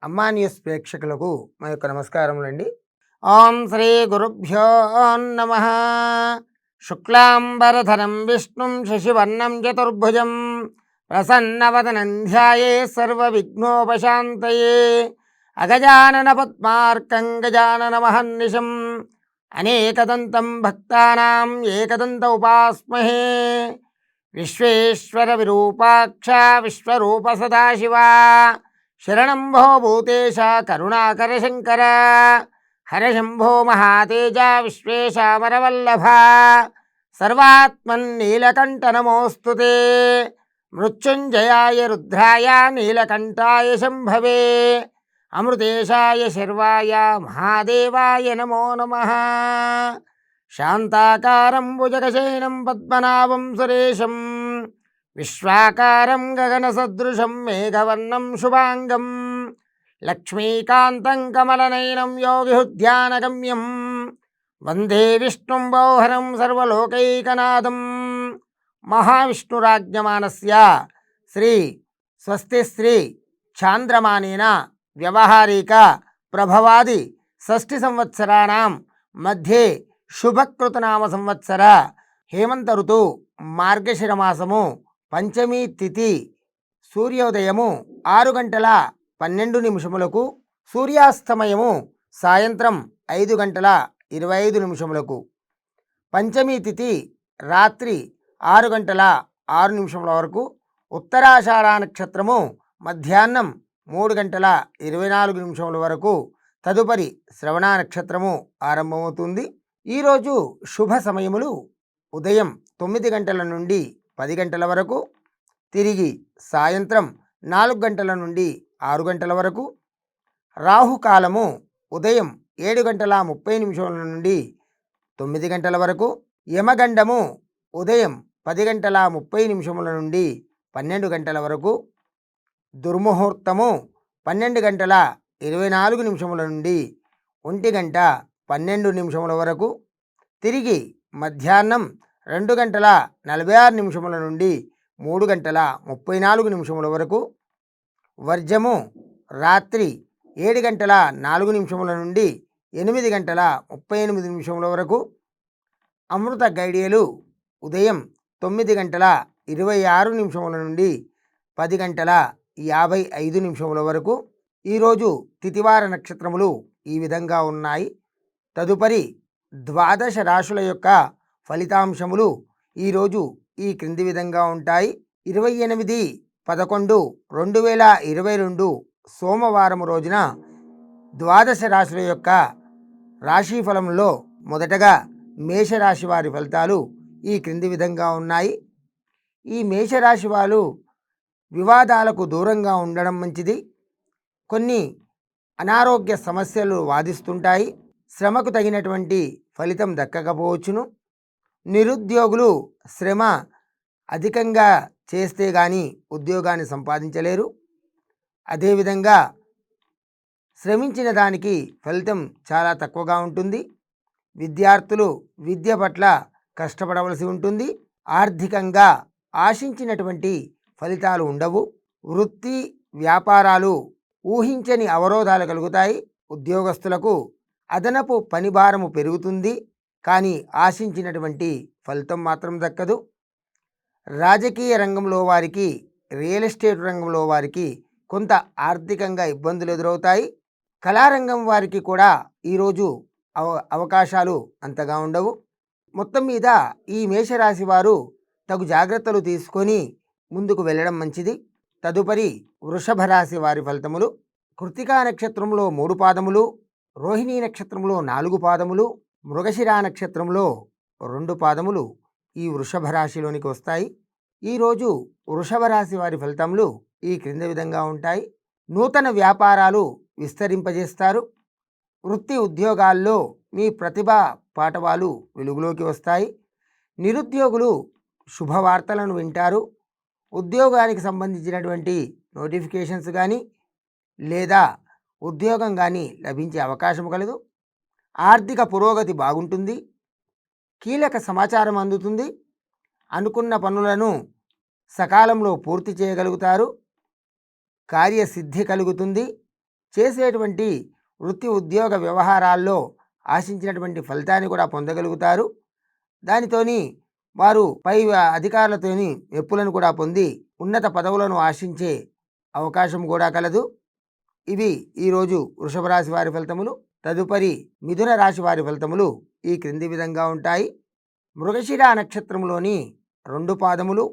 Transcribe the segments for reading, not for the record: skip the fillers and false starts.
అమ్మా న్యూస్ ప్రేక్షకులకు మా యొక్క నమస్కారములండి. ఓం శ్రీ గురుభ్యో నమ. శుక్లాంబరధరం విష్ణుం శశివర్ణం చతుర్భుజం ప్రసన్నవదనం ధ్యాయే సర్వవిఘ్నోపశాంతయే. అగజానన పద్మార్కం గజానన మహర్నిశం అనేకదంతం భక్తానాం ఏకదంత ఉపాస్మహే. విశ్వేశ్వర విరూపాక్ష విశ్వరూప సదాశివా శరణం భో భూతేశ కరుణాకర శంకర. హరశంభో మహాతేజ విశ్వేశామరవల్లభ. సర్వాత్మన్నీలకంఠ నమోస్తుతే. మృత్యుంజయాయ రుద్రాయ నీలకంఠాయ శంభవే. అమృతేశాయ శర్వాయ మహాదేవాయ నమో నమః. శాంతాకారం భుజగశయనం పద్మనాభం సురేశం విశ్వాకారం గగనసదృశం మేఘవర్ణం శుభాంగం లక్ష్మీకాంతం కమలనయనం యోగిహృద్యానగమ్యం వందే విష్ణుం బౌహరం సర్వలోకైకనాథం. మహావిష్ణురాజ్ఞమానస్య శ్రీ స్వస్తి శ్రీ చాంద్రమానేన వ్యవహారిక ప్రభవాది షష్ఠి సంవత్సరాణం మధ్యే శుభకృతనామ సంవత్సర హేమంత ఋతు మార్గశిర మాసము పంచమీ తిథి సూర్యోదయము 6:12 సూర్యాస్తమయము సాయంత్రం 5:25 పంచమీ తిథి రాత్రి 6:06 వరకు. ఉత్తరాషాఢ నక్షత్రము మధ్యాహ్నం 3:24 వరకు. తదుపరి శ్రవణ నక్షత్రము ఆరంభమవుతుంది. ఈరోజు శుభ సమయములు ఉదయం 9 గంటల నుండి 10 గంటల వరకు, తిరిగి సాయంత్రం 4 గంటల నుండి 6 గంటల వరకు. రాహుకాలము ఉదయం 7:30 నుండి 9 గంటల వరకు. యమగండము ఉదయం 10:30 నుండి 12 గంటల వరకు. దుర్ముహూర్తము 12:24 నుండి 1:12 వరకు. తిరిగి మధ్యాహ్నం 2:46 నుండి 3:34 వరకు. వర్జము రాత్రి 7:04 నుండి 8:38 వరకు. అమృత గడియలు ఉదయం 9:26 నుండి 10:55 వరకు. ఈరోజు తిథివార నక్షత్రములు ఈ విధంగా ఉన్నాయి. తదుపరి ద్వాదశ రాశుల యొక్క ఫలితాంశములు ఈరోజు ఈ క్రింది విధంగా ఉంటాయి. 28/11/2022 సోమవారం రోజున ద్వాదశ రాశుల యొక్క రాశిఫలంలో మొదటగా మేషరాశి వారి ఫలితాలు ఈ క్రింది విధంగా ఉన్నాయి. ఈ మేషరాశి వారు వివాదాలకు దూరంగా ఉండడం మంచిది. కొన్ని అనారోగ్య సమస్యలు వాదిస్తుంటాయి. శ్రమకు తగినటువంటి ఫలితం దక్కకపోవచ్చును. నిరుద్యోగులు శ్రమ అధికంగా చేస్తే కానీ ఉద్యోగాన్ని సంపాదించలేరు. అదేవిధంగా శ్రమించిన దానికి ఫలితం చాలా తక్కువగా ఉంటుంది. విద్యార్థులు విద్య పట్ల కష్టపడవలసి ఉంటుంది. ఆర్థికంగా ఆశించినటువంటి ఫలితాలు ఉండవు. వృత్తి వ్యాపారాలు ఊహించని అవరోధాలు కలుగుతాయి. ఉద్యోగస్తులకు అదనపు పనిభారము పెరుగుతుంది, కానీ ఆశించినటువంటి ఫలితం మాత్రం దక్కదు. రాజకీయ రంగంలో వారికి, రియల్ ఎస్టేట్ రంగంలో వారికి కొంత ఆర్థికంగా ఇబ్బందులు ఎదురవుతాయి. కళారంగం వారికి కూడా ఈరోజు అవకాశాలు అంతగా ఉండవు. మొత్తం మీద ఈ మేషరాశి వారు తగు జాగ్రత్తలు తీసుకొని ముందుకు వెళ్ళడం మంచిది. తదుపరి వృషభ రాశి వారి ఫలితములు. కృత్తికా నక్షత్రంలో 3 పాదములు, రోహిణీ నక్షత్రంలో 4 పాదములు, మృగశిర నక్షత్రంలో 2 పాదములు ఈ వృషభ రాశిలోనికి వస్తాయి. ఈరోజు వృషభ రాశి వారి ఫలితములు ఈ క్రింది విధంగా ఉంటాయి. నూతన వ్యాపారాలు విస్తరింపజేస్తారు. వృత్తి ఉద్యోగాల్లో మీ ప్రతిభా పాటవాలు వెలుగులోకి వస్తాయి. నిరుద్యోగులు శుభవార్తలను వింటారు. ఉద్యోగానికి సంబంధించినటువంటి నోటిఫికేషన్స్ కానీ లేదా ఉద్యోగం కానీ లభించే అవకాశం కలదు. ఆర్థిక పురోగతి బాగుంటుంది. కీలక సమాచారం అందుతుంది. అనుకున్న పనులను సకాలంలో పూర్తి చేయగలుగుతారు. కార్యసిద్ధి కలుగుతుంది. చేసేటువంటి వృత్తి ఉద్యోగ వ్యవహారాల్లో ఆశించినటువంటి ఫలితాన్ని కూడా పొందగలుగుతారు. దానితోని వారు పై అధికారులతోని మెప్పులను కూడా పొంది ఉన్నత పదవులను ఆశించే అవకాశం కూడా కలదు. ఇవి ఈరోజు వృషభ రాశి వారి ఫలితములు. తదుపరి మిథున రాశి వారి ఫలితములు ఈ క్రింది విధంగా ఉంటాయి. మృగశిర నక్షత్రంలోని 2 పాదములు,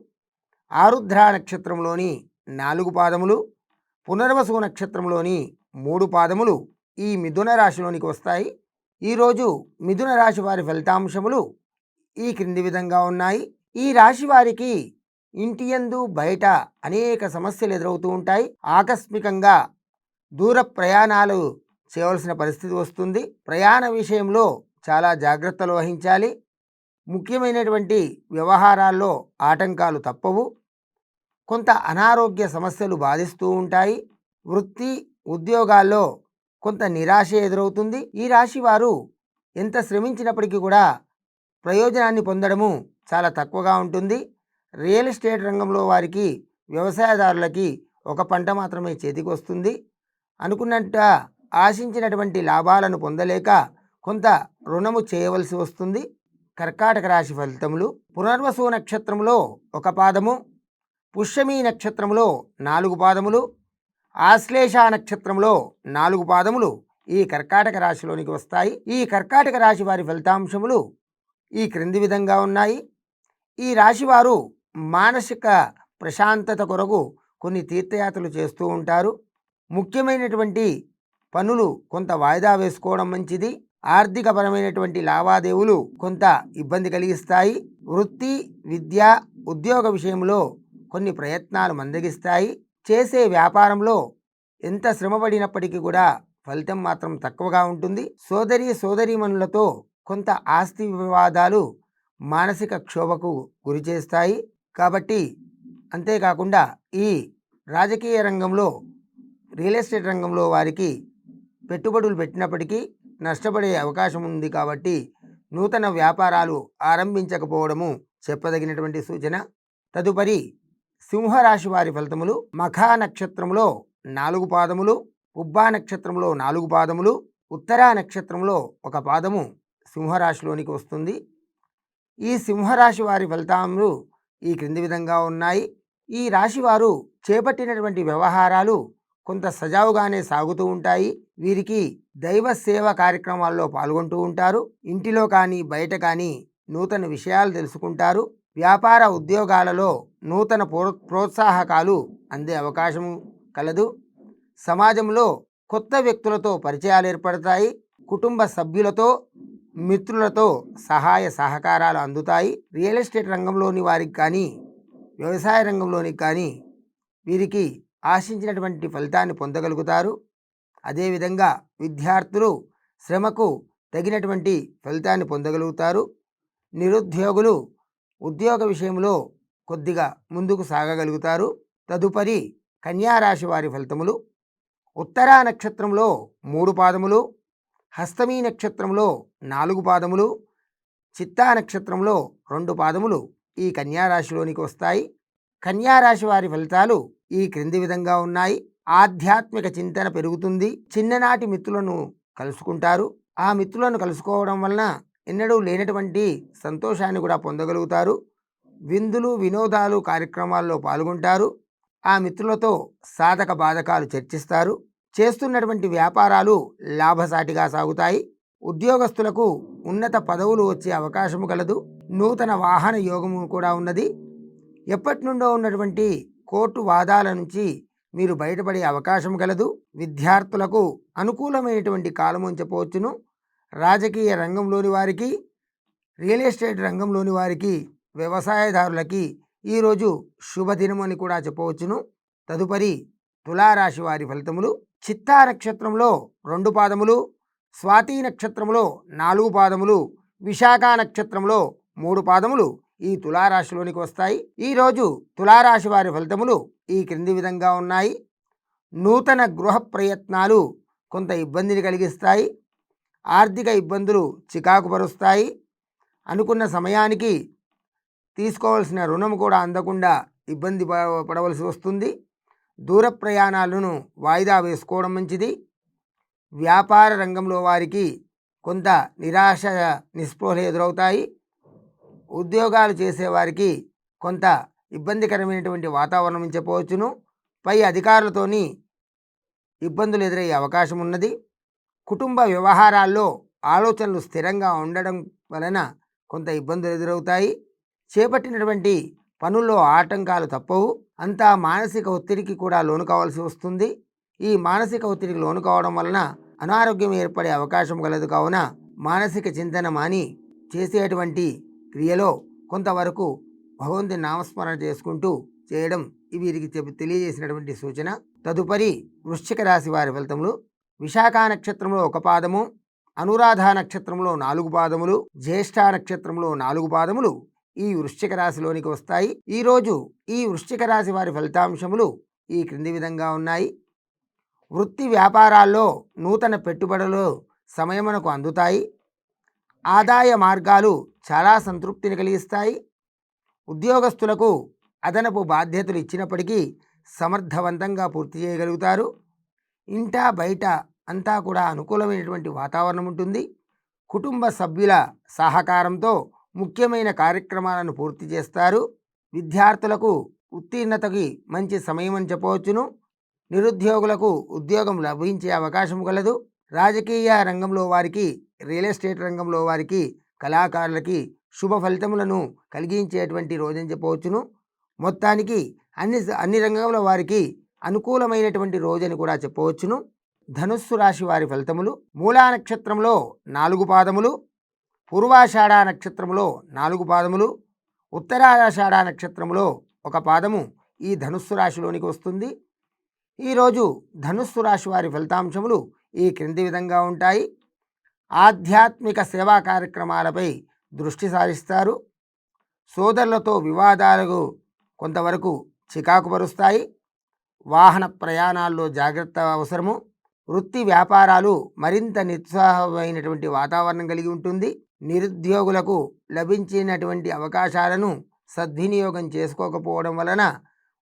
ఆరుద్ర నక్షత్రంలోని 4 పాదములు, పునర్వసు నక్షత్రంలోని 3 పాదములు ఈ మిథున రాశిలోనికి వస్తాయి. ఈరోజు మిథున రాశి వారి ఫలితాంశములు ఈ క్రింది విధంగా ఉన్నాయి. ఈ రాశి వారికి ఇంటియందు బయట అనేక సమస్యలు ఎదురవుతూ ఉంటాయి. ఆకస్మికంగా దూర ప్రయాణాలు చేయవలసిన పరిస్థితి వస్తుంది. ప్రయాణ విషయంలో చాలా జాగ్రత్తలు వహించాలి. ముఖ్యమైనటువంటి వ్యవహారాల్లో ఆటంకాలు తప్పవు. కొంత అనారోగ్య సమస్యలు బాధిస్తూ ఉంటాయి. వృత్తి ఉద్యోగాల్లో కొంత నిరాశ ఎదురవుతుంది. ఈ రాశి వారు ఎంత శ్రమించినప్పటికీ కూడా ప్రయోజనాన్ని పొందడము చాలా తక్కువగా ఉంటుంది. రియల్ ఎస్టేట్ రంగంలో వారికి, వ్యవసాయదారులకి ఒక పంట మాత్రమే చేతికి వస్తుంది. అనుకున్నట్ట ఆశించినటువంటి లాభాలను పొందలేక కొంత రుణము చేయవలసి వస్తుంది. కర్కాటక రాశి ఫలితములు. పునర్వసు నక్షత్రంలో 1 పాదము, పుష్యమీ నక్షత్రంలో 4 పాదములు, ఆశ్లేష నక్షత్రంలో 4 పాదములు ఈ కర్కాటక రాశిలోనికి వస్తాయి. ఈ కర్కాటక రాశి వారి ఫలితాంశములు ఈ క్రింది విధంగా ఉన్నాయి. ఈ రాశివారు మానసిక ప్రశాంతత కొరకు కొన్ని తీర్థయాత్రలు చేస్తూ ఉంటారు. ముఖ్యమైనటువంటి పనులు కొంత వాయిదా వేసుకోవడం మంచిది. ఆర్థికపరమైనటువంటి లావాదేవీలు కొంత ఇబ్బంది కలిగిస్తాయి. వృత్తి, విద్య, ఉద్యోగ విషయంలో కొన్ని ప్రయత్నాలు మందగిస్తాయి. చేసే వ్యాపారంలో ఎంత శ్రమపడినప్పటికీ కూడా ఫలితం మాత్రం తక్కువగా ఉంటుంది. సోదరీమణులతో కొంత ఆస్తి వివాదాలు మానసిక క్షోభకు గురి చేస్తాయి. కాబట్టి అంతేకాకుండా ఈ రాజకీయ రంగంలో, రియల్ ఎస్టేట్ రంగంలో వారికి పెట్టుబడులు పెట్టినప్పటికీ నష్టపడే అవకాశం ఉంది. కాబట్టి నూతన వ్యాపారాలు ఆరంభించకపోవడము చెప్పదగినటువంటి సూచన. తదుపరి సింహరాశి వారి ఫలితములు. మఖా నక్షత్రంలో 4 పాదములు, ఉబ్బా నక్షత్రంలో 4 పాదములు, ఉత్తరా నక్షత్రంలో 1 పాదము సింహరాశిలోనికి వస్తుంది. ఈ సింహరాశి వారి ఫలితాలు ఈ క్రింది విధంగా ఉన్నాయి. ఈ రాశి వారు చేపట్టినటువంటి వ్యవహారాలు కొంత సజావుగానే సాగుతూ ఉంటాయి. వీరికి దైవ సేవ కార్యక్రమాల్లో పాల్గొంటూ ఉంటారు. ఇంటిలో కానీ బయట కానీ నూతన విషయాలు తెలుసుకుంటారు. వ్యాపార ఉద్యోగాలలో నూతన ప్రోత్సాహకాలు అందే అవకాశం కలదు. సమాజంలో కొత్త వ్యక్తులతో పరిచయాలు ఏర్పడతాయి. కుటుంబ సభ్యులతో, మిత్రులతో సహాయ సహకారాలు అందుతాయి. రియల్ ఎస్టేట్ రంగంలోని వారికి కానీ, వ్యవసాయ రంగంలోనికి కానీ వీరికి ఆశించినటువంటి ఫలితాన్ని పొందగలుగుతారు. అదేవిధంగా విద్యార్థులు శ్రమకు తగినటువంటి ఫలితాన్ని పొందగలుగుతారు. నిరుద్యోగులు ఉద్యోగ విషయంలో కొద్దిగా ముందుకు సాగగలుగుతారు. తదుపరి కన్యారాశి వారి ఫలితములు. ఉత్తరా నక్షత్రంలో 3 పాదములు, హస్తమీ నక్షత్రంలో 4 పాదములు, చిత్తా నక్షత్రంలో 2 పాదములు ఈ కన్యారాశిలోనికి వస్తాయి. కన్యారాశి వారి ఫలితాలు ఈ క్రింది విధంగా ఉన్నాయి. ఆధ్యాత్మిక చింతన పెరుగుతుంది. చిన్ననాటి మిత్రులను కలుసుకుంటారు. ఆ మిత్రులను కలుసుకోవడం వలన ఎన్నడూ లేనటువంటి సంతోషాన్ని కూడా పొందగలుగుతారు. విందులు, వినోదాలు కార్యక్రమాల్లో పాల్గొంటారు. ఆ మిత్రులతో సాధక బాధకాలు చర్చిస్తారు. చేస్తున్నటువంటి వ్యాపారాలు లాభసాటిగా సాగుతాయి. ఉద్యోగస్తులకు ఉన్నత పదవులు వచ్చే అవకాశము కలదు. నూతన వాహన యోగము కూడా ఉన్నది. ఎప్పటి నుండో ఉన్నటువంటి కోర్టు వాదాల నుంచి మీరు బయటపడే అవకాశం కలదు. విద్యార్థులకు అనుకూలమైనటువంటి కాలము అని చెప్పవచ్చును. రాజకీయ రంగంలోని వారికి, రియల్ ఎస్టేట్ రంగంలోని వారికి, వ్యవసాయదారులకి ఈరోజు శుభదినం అని కూడా చెప్పవచ్చును. తదుపరి తులారాశి వారి ఫలితములు. చిత్తా నక్షత్రంలో 2 పాదములు, స్వాతి నక్షత్రంలో 4 పాదములు, విశాఖ నక్షత్రంలో 3 పాదములు ఈ తులారాశిలోనికి వస్తాయి. ఈరోజు తులారాశి వారి ఫలితములు ఈ క్రింది విధంగా ఉన్నాయి. నూతన గృహ ప్రయత్నాలు కొంత ఇబ్బందిని కలిగిస్తాయి. ఆర్థిక ఇబ్బందులు చికాకు పరుస్తాయి. అనుకున్న సమయానికి తీసుకోవాల్సిన రుణం కూడా అందకుండా ఇబ్బంది పడవలసి వస్తుంది. దూర ప్రయాణాలను వాయిదా వేసుకోవడం మంచిది. వ్యాపార రంగంలో వారికి కొంత నిరాశ నిస్పృహలు ఎదురవుతాయి. ఉద్యోగాలు చేసేవారికి కొంత ఇబ్బందికరమైనటువంటి వాతావరణం అని చెప్పవచ్చును. పై అధికారులతోని ఇబ్బందులు ఎదురయ్యే అవకాశం ఉన్నది. కుటుంబ వ్యవహారాల్లో ఆలోచనలు స్థిరంగా ఉండడం వలన కొంత ఇబ్బందులు ఎదురవుతాయి. చేపట్టినటువంటి పనుల్లో ఆటంకాలు తప్పవు. అంతా మానసిక ఒత్తిడికి కూడా లోను కావాల్సి వస్తుంది. ఈ మానసిక ఒత్తిడికి లోను కావడం వలన అనారోగ్యం ఏర్పడే అవకాశం కలదు. కావున మానసిక చింతన మాని చేసేటువంటి క్రియలో కొంతవరకు భగవంతుని నామస్మరణ చేసుకుంటూ చేయడం వీరికి తెలియజేసినటువంటి సూచన. తదుపరి వృశ్చిక రాశి వారి ఫలితములు. విశాఖ నక్షత్రంలో 1 పాదము, అనురాధ నక్షత్రంలో 4 పాదములు, జ్యేష్ఠ నక్షత్రంలో 4 పాదములు ఈ వృశ్చిక రాశిలోనికి వస్తాయి. ఈరోజు ఈ వృశ్చిక రాశి వారి ఫలితాంశములు ఈ క్రింది విధంగా ఉన్నాయి. వృత్తి వ్యాపారాల్లో నూతన పెట్టుబడులు సమయమునకు అందుతాయి. ఆదాయ మార్గాలు చాలా సంతృప్తిని కలిగిస్తాయి. ఉద్యోగస్తులకు అదనపు బాధ్యతలు ఇచ్చినప్పటికీ సమర్థవంతంగా పూర్తి చేయగలుగుతారు. ఇంటా బయట అంతా కూడా అనుకూలమైనటువంటి వాతావరణం ఉంటుంది. కుటుంబ సభ్యుల సహకారంతో ముఖ్యమైన కార్యక్రమాలను పూర్తి చేస్తారు. విద్యార్థులకు ఉత్తీర్ణతకి మంచి సమయం అని చెప్పవచ్చును. నిరుద్యోగులకు ఉద్యోగం లభించే అవకాశం కలదు. రాజకీయ రంగంలో వారికి, రియల్ ఎస్టేట్ రంగంలో వారికి, కళాకారులకి శుభ ఫలితములను కలిగించేటువంటి రోజని చెప్పవచ్చును. మొత్తానికి అన్ని రంగంలో వారికి అనుకూలమైనటువంటి రోజని కూడా చెప్పవచ్చును. ధనుస్సు రాశి వారి ఫలితములు. మూలా నక్షత్రంలో 4 పాదములు, పూర్వాషాఢ నక్షత్రంలో 4 పాదములు, ఉత్తరాషాఢ నక్షత్రంలో 1 పాదము ఈ ధనుస్సు రాశిలోనికి వస్తుంది. ఈరోజు ధనుస్సు రాశి వారి ఫలితాంశములు ఈ క్రింది విధంగా ఉంటాయి. ఆధ్యాత్మిక సేవా కార్యక్రమాలపై దృష్టి సారిస్తారు. సోదరులతో వివాదాలకు కొంతవరకు చికాకు పరుస్తాయి. వాహన ప్రయాణాల్లో జాగ్రత్త అవసరము. వృత్తి వ్యాపారాలు మరింత నిరుత్సాహమైనటువంటి వాతావరణం కలిగి ఉంటుంది. నిరుద్యోగులకు లభించినటువంటి అవకాశాలను సద్వినియోగం చేసుకోకపోవడం వలన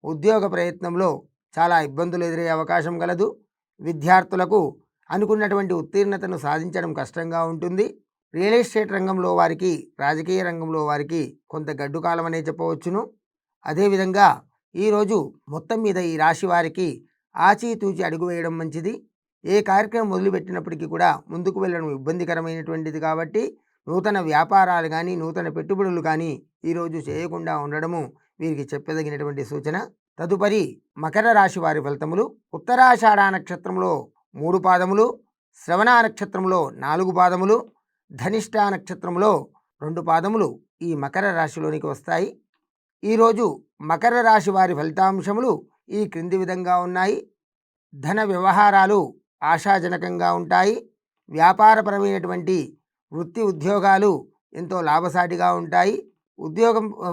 ఉద్యోగ ప్రయత్నంలో చాలా ఇబ్బందులు ఎదురయ్యే అవకాశం కలదు. విద్యార్థులకు అనుకున్నటువంటి ఉత్తీర్ణతను సాధించడం కష్టంగా ఉంటుంది. రియల్ ఎస్టేట్ రంగంలో వారికి, రాజకీయ రంగంలో వారికి కొంత గడ్డు కాలం అనే చెప్పవచ్చును. అదేవిధంగా ఈరోజు మొత్తం మీద ఈ రాశి వారికి ఆచితూచి అడుగు వేయడం మంచిది. ఏ కార్యక్రమం మొదలుపెట్టినప్పటికీ కూడా ముందుకు వెళ్ళడం ఇబ్బందికరమైనటువంటిది కాబట్టి నూతన వ్యాపారాలు కానీ, నూతన పెట్టుబడులు కానీ ఈరోజు చేయకుండా ఉండడము వీరికి చెప్పదగినటువంటి సూచన. తదుపరి మకర రాశి వారి ఫలితములు. ఉత్తరాషాఢ నక్షత్రంలో 3 పాదములు, శ్రవణ నక్షత్రంలో 4 పాదములు, ధనిష్ఠ నక్షత్రంలో 2 పాదములు ఈ మకర రాశిలోనికి వస్తాయి. ఈరోజు మకర రాశి వారి ఫలితాంశములు ఈ క్రింది విధంగా ఉన్నాయి. ధన వ్యవహారాలు ఆశాజనకంగా ఉంటాయి. వ్యాపారపరమైనటువంటి వృత్తి ఉద్యోగాలు ఎంతో లాభసాటిగా ఉంటాయి.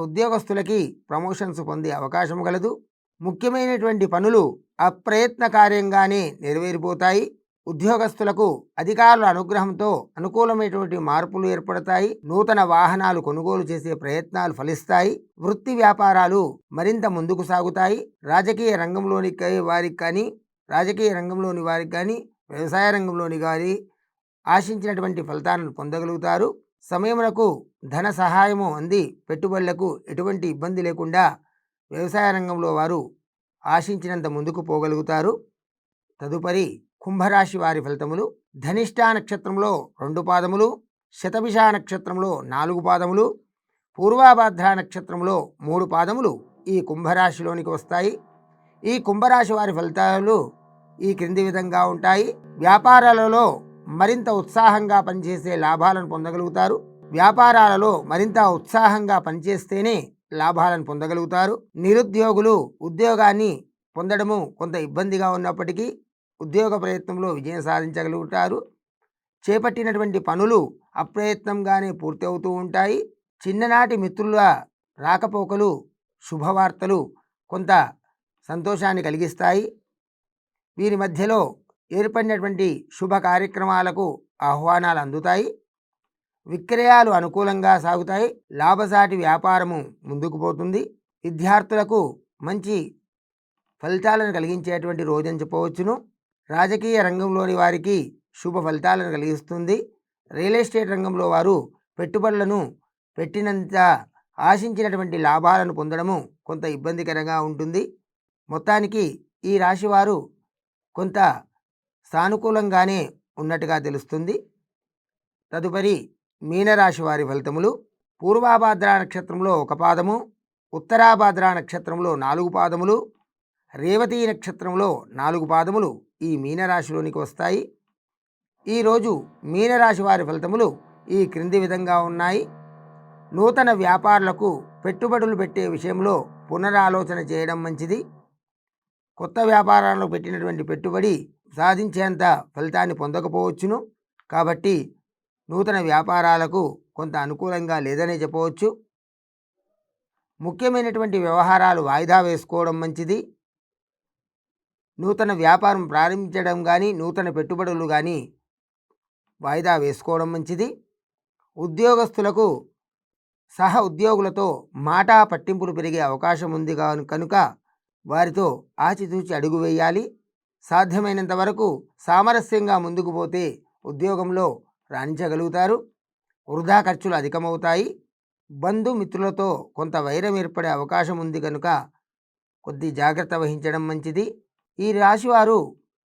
ఉద్యోగస్తులకి ప్రమోషన్స్ పొందే అవకాశం కలదు. ముఖ్యమైనటువంటి పనులు అప్రయత్నకార్యంగానే నెరవేరిపోతాయి. ఉద్యోగస్తులకు అధికారుల అనుగ్రహంతో అనుకూలమైనటువంటి మార్పులు ఏర్పడతాయి. నూతన వాహనాలు కొనుగోలు చేసే ప్రయత్నాలు ఫలిస్తాయి. వృత్తి వ్యాపారాలు మరింత ముందుకు సాగుతాయి. రాజకీయ రంగంలోని వారికి కానీ వ్యవసాయ రంగంలోని వారి ఆశించినటువంటి ఫలితాలను పొందగలుగుతారు. సమయమునకు ధన సహాయము అంది పెట్టుబడులకు ఎటువంటి ఇబ్బంది లేకుండా వ్యవసాయ రంగంలో వారు ఆశించినంత ముందుకు పోగలుగుతారు. తదుపరి కుంభరాశి వారి ఫలితములు. ధనిష్ఠ నక్షత్రంలో 2 పాదములు, శతభిష నక్షత్రంలో 4 పాదములు, పూర్వభద్ర నక్షత్రంలో 3 పాదములు ఈ కుంభరాశిలోనికి వస్తాయి. ఈ కుంభరాశి వారి ఫలితాలు ఈ క్రింది విధంగా ఉంటాయి. వ్యాపారాలలో మరింత ఉత్సాహంగా పనిచేసే లాభాలను పొందగలుగుతారు. వ్యాపారాలలో మరింత ఉత్సాహంగా పనిచేస్తేనే లాభాలను పొందగలుగుతారు. నిరుద్యోగులు ఉద్యోగాన్ని పొందడము కొంత ఇబ్బందిగా ఉన్నప్పటికీ ఉద్యోగ ప్రయత్నంలో విజయం సాధించగలుగుతారు. చేపట్టినటువంటి పనులు అప్రయత్నంగానే పూర్తి అవుతూ ఉంటాయి. చిన్ననాటి మిత్రుల రాకపోకలు, శుభవార్తలు కొంత సంతోషాన్ని కలిగిస్తాయి. వీరి మధ్యలో ఏర్పడినటువంటి శుభ కార్యక్రమాలకు ఆహ్వానాలు అందుతాయి. విక్రయాలు అనుకూలంగా సాగుతాయి. లాభసాటి వ్యాపారము ముందుకు పోతుంది. విద్యార్థులకు మంచి ఫలితాలను కలిగించేటువంటి రోజని చెప్పవచ్చును. రాజకీయ రంగంలోని వారికి శుభ ఫలితాలను కలిగిస్తుంది. రియల్ ఎస్టేట్ రంగంలో వారు పెట్టుబడులను పెట్టినంత ఆశించినటువంటి లాభాలను పొందడము కొంత ఇబ్బందికరంగా ఉంటుంది. మొత్తానికి ఈ రాశివారు కొంత సానుకూలంగానే ఉన్నట్టుగా తెలుస్తుంది. తదుపరి మీనరాశి వారి ఫలితములు. పూర్వాభాద్ర నక్షత్రంలో 1 పాదము, ఉత్తరాభాద్ర నక్షత్రంలో 4 పాదములు, రేవతి నక్షత్రంలో 4 పాదములు ఈ మీనరాశిలోనికి వస్తాయి. ఈరోజు మీనరాశి వారి ఫలితములు ఈ క్రింది విధంగా ఉన్నాయి. నూతన వ్యాపారులకు పెట్టుబడులు పెట్టే విషయంలో పునరాలోచన చేయడం మంచిది. కొత్త వ్యాపారాల్లో పెట్టినటువంటి పెట్టుబడి సాధించేంత ఫలితాన్ని పొందకపోవచ్చును. కాబట్టి నూతన వ్యాపారాలకు కొంత అనుకూలంగా లేదనే చెప్పవచ్చు. ముఖ్యమైనటువంటి వ్యవహారాలు వాయిదా వేసుకోవడం మంచిది. నూతన వ్యాపారం ప్రారంభించడం కానీ నూతన పెట్టుబడులు కానీ వాయిదా వేసుకోవడం మంచిది. ఉద్యోగస్తులకు సహ ఉద్యోగులతో మాటా పట్టింపులు పెరిగే అవకాశం ఉంది కనుక వారితో ఆచితూచి అడుగు వేయాలి. సాధ్యమైనంత వరకు సామరస్యంగా ముందుకు పోతే ఉద్యోగంలో రాణించగలుగుతారు. వృధా ఖర్చులు అధికమవుతాయి. బంధుమిత్రులతో కొంత వైరం ఏర్పడే అవకాశం ఉంది కనుక కొద్ది జాగ్రత్త వహించడం మంచిది. ఈ రాశివారు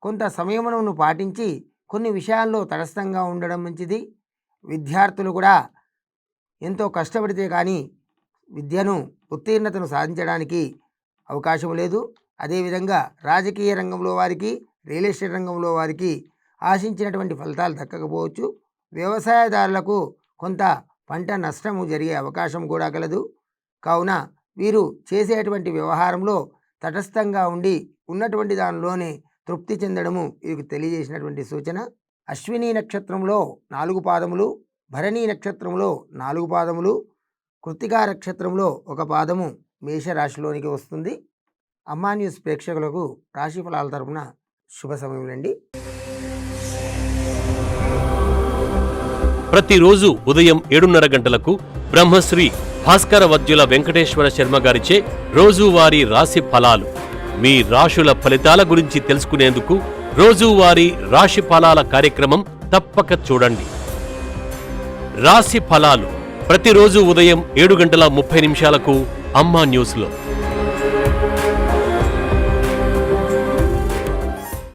కొంత సంయమనమును పాటించి కొన్ని విషయాల్లో తటస్థంగా ఉండడం మంచిది. విద్యార్థులు కూడా ఎంతో కష్టపడితే కానీ విద్యను ఉత్తీర్ణతను సాధించడానికి అవకాశం లేదు. అదేవిధంగా రాజకీయ రంగంలో వారికి రియల్ ఎస్టేట్ రంగంలో వారికి ఆశించినటువంటి ఫలితాలు దక్కకపోవచ్చు. వ్యవసాయదారులకు కొంత పంట నష్టము జరిగే అవకాశం కూడా కలదు. కావున వీరు చేసేటువంటి వ్యవహారంలో తటస్థంగా ఉండి ఉన్నటువంటి దానిలోనే తృప్తి చెందడము వీరికి తెలియజేసినటువంటి సూచన. అశ్విని నక్షత్రంలో 4 పాదములు, భరణి నక్షత్రంలో 4 పాదములు, కృత్తికా నక్షత్రంలో 1 పాదము మేషరాశిలోనికి వస్తుంది. అమ్మా న్యూస్ ప్రేక్షకులకు రాశి ఫలాల తరపున శుభ సమయములండి. ప్రతిరోజు ఉదయం 7:30 గంటలకు బ్రహ్మశ్రీ భాస్కర వద్యుల వెంకటేశ్వర శర్మ గారిచే రోజువారీ రాశి ఫలాలు, మీ రాశుల ఫలితాల గురించి తెలుసుకునేందుకు రోజువారీ రాశి ఫలాల కార్యక్రమం తప్పక చూడండి. రాశి ఫలాలు ప్రతిరోజు ఉదయం 7:30 అమ్మా న్యూస్లో.